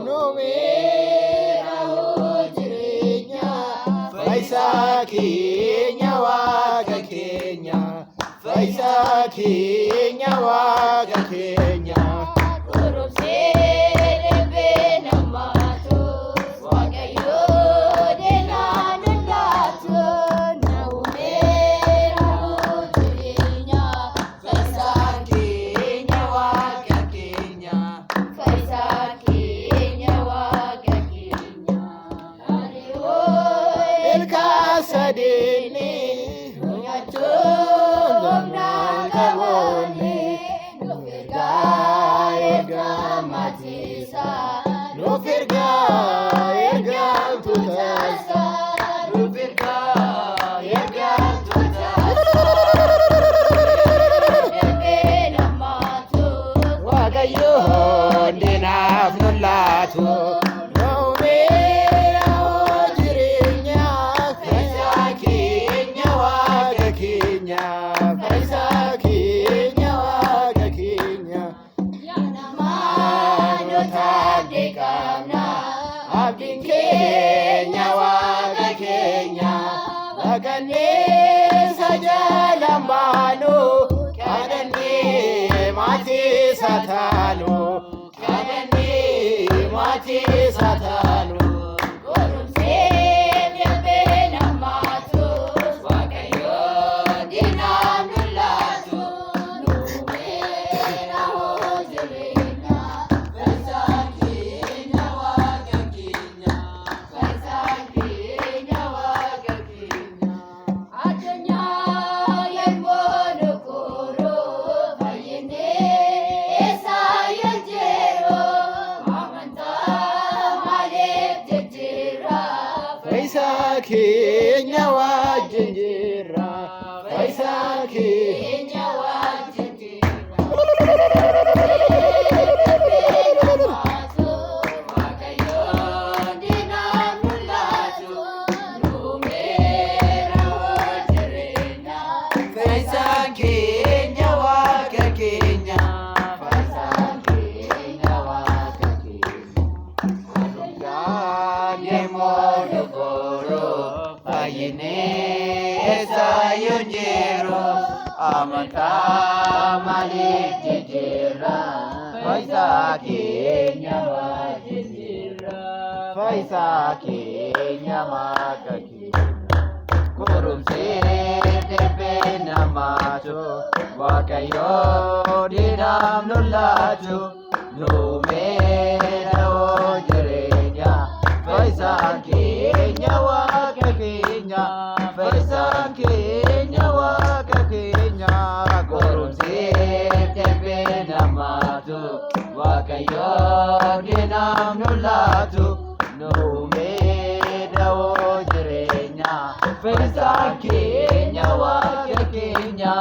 Numera hojirenya Faisa keenya Waaqa keenya Faisa keenya Waaqa keenya Sadini nyacung nagawoni nufirga erga matisa nufirga erga tutasa nufirga erga tutasa bena matu wagayo dinaf nulatu Abdin keenya Waaqa keenya Bagannee sajalambanu kadhannee maatii sataanu kadhannee maatii sataanu goromsee darbee namaatu Waaqayyoo diinaan lolaatu nuumee rahoo jireenya Faisa keenya Waaqa keenya Faisa keenya Waaqa keenya addunyaa yeroo nokoroo fayyinee eessaa yeroo amantaa maaliif jijjiirra Faisa keenya wajjin jirra Faisa keenya wajjin jirra Amanta malik jijira Faisa keenya wajjin jirra Faisa keenya Waaqa keenya goromsee darbee namaatu Waaqayyoo diinaan lolaatu nuumee rahoo jireenya Faisa keenya Waaqa keenya Faisa keenya Waaqa keenya goromsee darbee namaatu Waaqayyoo diinaan lolaatu nuumee rahoo jireenya Faisa keenya Waaqa keenya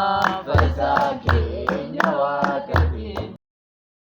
Faisa keenya Waaqa